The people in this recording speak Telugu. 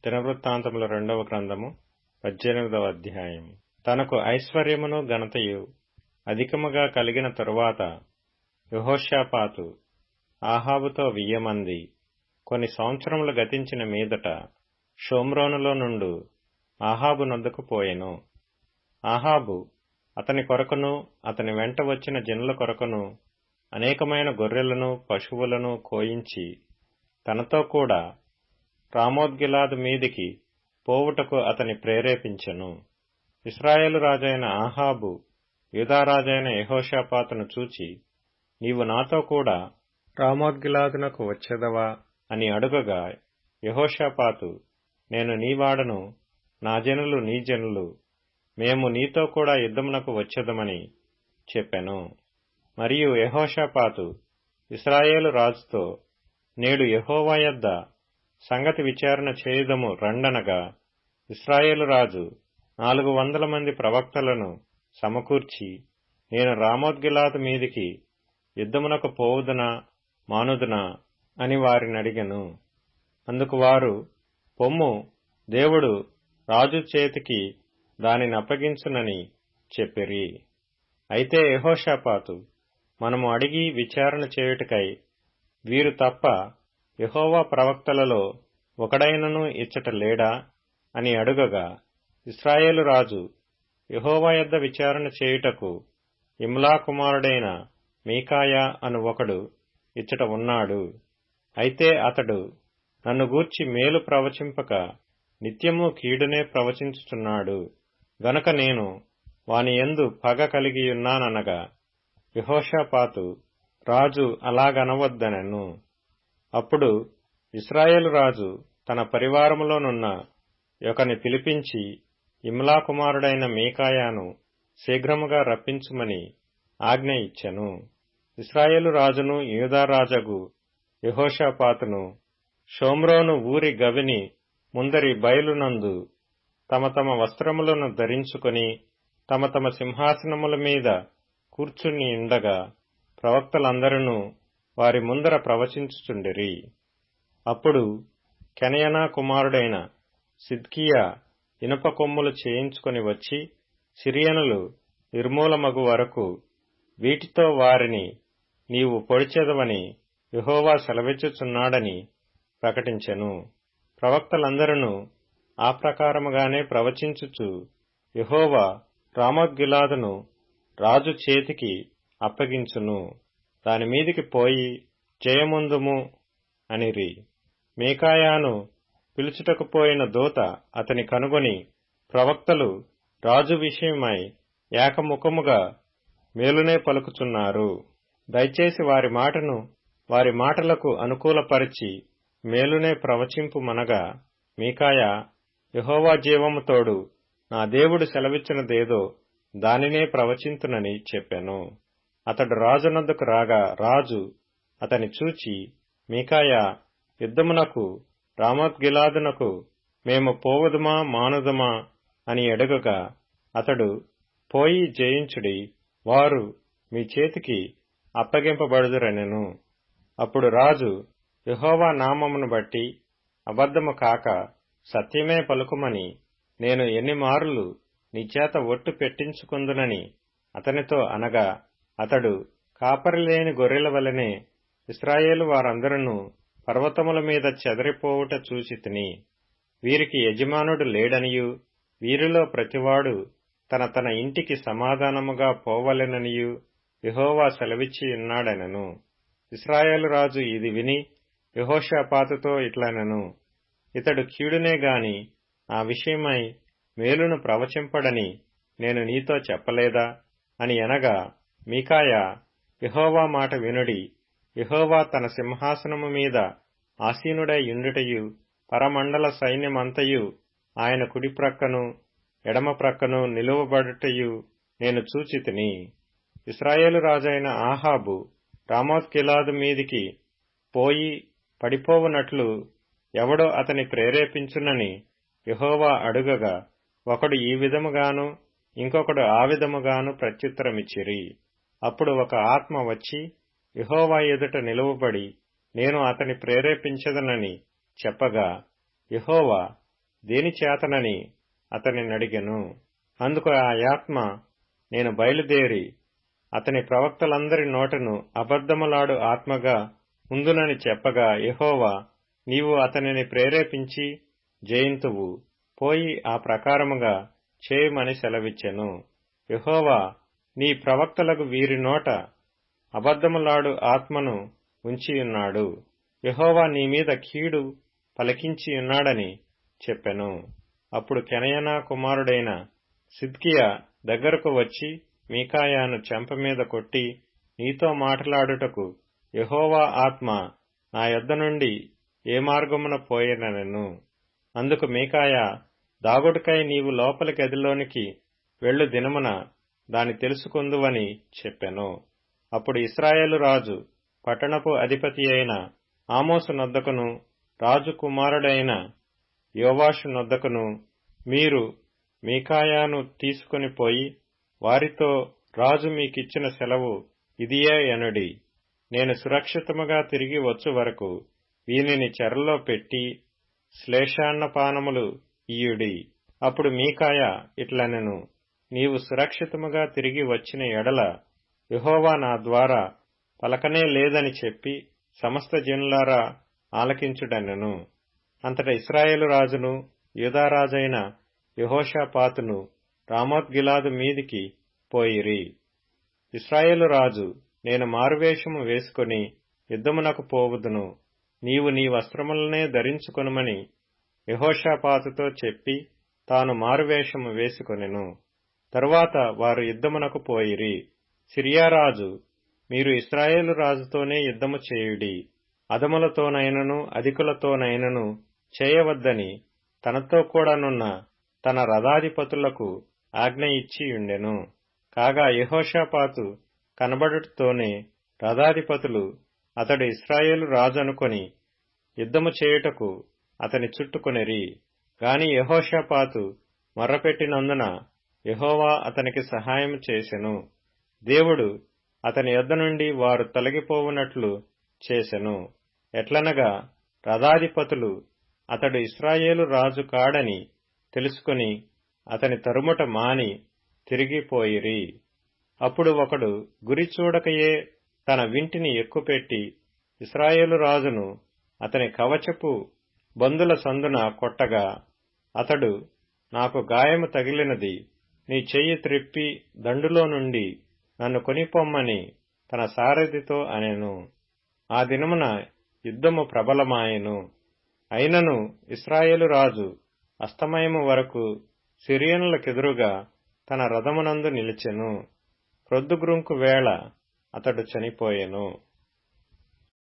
దినవృత్తాంతముల 2వ గ్రంథము 18వ అధ్యాయము. తనకు ఐశ్వర్యమును ఘనతయు అధికముగా కలిగిన తరువాత యెహోషాపాతు ఆహాబుతో 1000 మంది కొన్ని సంవత్సరములు గతించిన మీదట షోమ్రోనులో నుండు ఆహాబు నొద్దకు పోయెను. ఆహాబు అతని కొరకును అతని వెంట వచ్చిన జనుల కొరకును అనేకమైన గొర్రెలను పశువులను కోయించి తనతో కూడా రామోత్గిలాదు మీదికి పోవుటకు అతని ప్రేరేపించెను. ఇశ్రాయేలు రాజైన ఆహాబు యూదారాజైన యెహోషాపాతును చూచి, నీవు నాతో కూడా రామోత్గిలాదునకు వచ్చెదవా అని అడుగగా, యెహోషాపాతు, నేను నీవాడను, నా జనులు నీ జనులు, మేము నీతో కూడా యుద్ధమునకు వచ్చెదమని చెప్పెను. మరియు యెహోషాపాతు ఇశ్రాయేలు రాజుతో, నేడు యెహోవా యొద్ద సంగతి విచారణ చేయుదము రండనగా, ఇశ్రాయేలు రాజు 400 మంది ప్రవక్తలను సమకూర్చి, నేను రామోత్గిలాదు మీదికి యుద్ధమునకు పోవుదునా మానుదునా అని వారినడిగెను. అందుకు వారు, పొమ్ము, దేవుడు రాజు చేతికి దానిని అప్పగించునని చెప్పిరి. అయితే యెహోషాపాతు, మనము అడిగి విచారణ చేయుటకై వీరు తప్ప యెహోవా ప్రవక్తలలో ఒకడైనను ఇచ్చట లేడా అని అడుగగా, ఇశ్రాయేలు రాజు, యెహోవా యొద్ద విచారణ చేయుటకు ఇమ్లా కుమారుడైన మీకాయా అను ఒకడు ఇచ్చట ఉన్నాడు. అయితే అతడు నన్ను గూర్చి మేలు ప్రవచింపక నిత్యము కీడునే ప్రవచించుచున్నాడు గనుక నేను వాని యందు పగ కలిగియున్నాననగా, యెహోషాపాతు, రాజు అలాగనవద్దనెను. అప్పుడు ఇశ్రాయేలు రాజు తన పరివారములోనున్న ఒకని పిలిపించి, ఇమ్లా కుమారుడైన మీకాయాను శీఘ్రముగా రప్పించుమని ఆజ్ఞ ఇచ్చెను. ఇశ్రాయేలు రాజును యూదారాజగు యెహోషాపాతును షోమ్రోను ఊరి గవిని ముందరి బయలునందు తమ తమ వస్త్రములను ధరించుకొని తమ తమ సింహాసనముల మీద కూర్చుని ఉండగా ప్రవక్తలందరూ వారి ముందర ప్రవచించుచుండిరి. అప్పుడు కెనయనా కుమారుడైన సిద్కియా ఇనుప కొమ్ములు చేయించుకొని వచ్చి సిరియనులు నిర్మూలమగు వరకు వీటితో వారిని నీవు పొడిచెదవని యెహోవా సెలవిచ్చుచున్నాడని ప్రకటించెను. ప్రవక్తలందరూ ఆ ప్రకారముగానే ప్రవచించుచు యెహోవా రామోత్గిలాదును రాజు చేతికి అప్పగించును, దానిమీదికి పోయి జయముందుము అనిరి. మీకాయాను పిలుచుటకు పోయిన దూత అతని కనుగొని, ప్రవక్తలు రాజు విషయమై ఏకముఖముగా మేలునే పలుకుచున్నారు, దయచేసి వారి మాటను వారి మాటలకు అనుకూలపరిచి మేలునే ప్రవచింపుమనగా, మీకాయా, యెహోవా జీవము తోడు నా దేవుడు సెలవిచ్చినదేదో దానినే ప్రవచింతునని చెప్పెను. అతడు రాజునొద్దకు రాగా రాజు అతని చూచి, మీకాయా, యుద్ధమునకు రామోత్గిలాదునకు మేము పోవదుమా మానుదమా అని అడుగగా, అతడు, పోయి జయించుడి, వారు మీ చేతికి అప్పగింపబడుదురనెను. అప్పుడు రాజు, యెహోవా నామమును బట్టి అబద్ధము కాక సత్యమే పలుకుమని నేను ఎన్ని మారులు నీచేత ఒట్టు పెట్టించుకుందునని అతనితో అనగా, అతడు, కాపరిలేని గొర్రెల వలెనే ఇశ్రాయేలు వారందరూ పర్వతముల మీద చెదరిపోవుట చూచితిని. వీరికి యజమానుడు లేడనియు వీరిలో ప్రతివాడు తన తన ఇంటికి సమాధానముగా పోవలెననియు యెహోవా సెలవిచ్చియున్నాడనెను. ఇశ్రాయేలు రాజు ఇది విని యెహోషాపాతుతో ఇట్లనెను, ఇతడు కీడునే గాని ఆ విషయమై మేలును ప్రవచింపడని నేను నీతో చెప్పలేదా అని అనగా, మీకాయా, యెహోవా మాట వినుడి, యెహోవా తన సింహాసనము మీద ఆసీనుడై యుండుటయు పరమండల సైన్యమంతయు ఆయన కుడి ప్రక్కను ఎడమ ప్రక్కను నిలువబడుటయు నేను చూచితిని. ఇశ్రాయేలు రాజైన ఆహాబు రామోత్గిలాదు మీదికి పోయి పడిపోవునట్లు ఎవడో అతని ప్రేరేపించునని యెహోవా అడుగగా, ఒకడు ఈ విధముగాను ఇంకొకడు ఆ విధముగాను ప్రత్యుత్తరమిచ్చిరి. అప్పుడు ఒక ఆత్మ వచ్చి యెహోవా ఎదుట నిలువబడి, నేను అతని ప్రేరేపించదనని చెప్పగా, యెహోవా దేని చేతనని అతనినడిగెను. అందుకు ఆ ఆత్మ, నేను బయలుదేరి అతని ప్రవక్తలందరి నోటను అబద్ధములాడు ఆత్మగా ఉందునని చెప్పగా, యెహోవా, నీవు అతనిని ప్రేరేపించి జయింతువు, పోయి ఆ ప్రకారముగా చేయమని సెలవిచ్చెను. యెహోవా నీ ప్రవక్తలకు వీరి నోట అబద్ధములాడు ఆత్మను ఉంచియున్నాడు. యెహోవా నీ మీద కీడు పలికించియున్నాడని చెప్పెను. అప్పుడు కెనయనా కుమారుడైన సిద్కియా దగ్గరకు వచ్చి మీకాయాను చెంపమీద కొట్టి, నీతో మాట్లాడుటకు యెహోవా ఆత్మ నా యొద్ద నుండి ఏ మార్గమున పోయెననెను. అందుకు మీకాయా, దాగుడుకై నీవు లోపలి గదిలోనికి వెళ్ళు దినమున దాని తెలుసుకొందువని చెప్పెను. అప్పుడు ఇశ్రాయేలు రాజు పట్టణపు అధిపతి అయిన ఆమోసు నొద్దకును రాజు కుమారుడైన యోవాషు నొద్దకును, మీరు మీకాయాను తీసుకొని పోయి వారితో, రాజు మీకిచ్చిన సెలవు ఇదియే అనుడి. నేను సురక్షితముగా తిరిగి వచ్చు వరకు వీనిని చెరలో పెట్టి శ్లేషాన్నపానములు ఇయ్యుడి. అప్పుడు మీకాయా ఇట్లనెను, నీవు సురక్షితముగా తిరిగి వచ్చిన ఎడల యెహోవా నా ద్వారా పలకనే లేదని చెప్పి సమస్త జనులారా ఆలకించుడనెను. అంతట ఇశ్రాయేలు రాజును యూదారాజైన యెహోషాపాతును రామోత్గిలాదు మీదికి పోయిరి. ఇశ్రాయేలు రాజు, నేను మారువేషము వేసుకొని యుద్ధమునకు పోవుదును, నీవు నీ వస్త్రములనే ధరించుకొనుమని యెహోషాపాతుతో చెప్పి తాను మారువేషము వేసుకొనెను. తరువాత వారు యుద్ధమునకు పోయిరి. సిరియారాజు, మీరు ఇశ్రాయేలు రాజుతోనే యుద్ధము చేయుడి, అదములతోనైనను అధికులతోనైనను చేయవద్దని తనతో కూడానున్న తన రథాధిపతులకు ఆజ్ఞ ఇచ్చియుండెను. కాగా యెహోషాపాతు కనబడుటతోనే రథాధిపతులు అతడు ఇశ్రాయేలు రాజు అనుకొని యుద్ధము చేయుటకు అతని చుట్టుకొనిరి. గాని యెహోషాపాతు మొర్రపెట్టినందున యెహోవా అతనికి సహాయము చేసెను. దేవుడు అతని యొద్ద నుండి వారు తొలగిపోవునట్లు చేసెను. ఎట్లనగా రథాధిపతులు అతడు ఇశ్రాయేలు రాజు కాడని తెలుసుకొని అతని తరుముట మాని తిరిగిపోయిరి. అప్పుడు ఒకడు గురి చూడకయే తన వింటిని ఎక్కుపెట్టి ఇశ్రాయేలు రాజును అతని కవచపు బందుల సందున కొట్టగా, అతడు, నాకు గాయము తగిలినది, నీ చెయ్యి త్రిప్పి దండులో నుండి నన్ను కొనిపొమ్మని తన సారథితో అనెను. ఆ దినమున యుద్ధము ప్రబలమాయెను. అయినను ఇశ్రాయేలు రాజు అస్తమయము వరకు సిరియనులకెదురుగా తన రథమునందు నిలిచెను. ప్రొద్దుగ్రుంకు వేళ అతడు చనిపోయెను.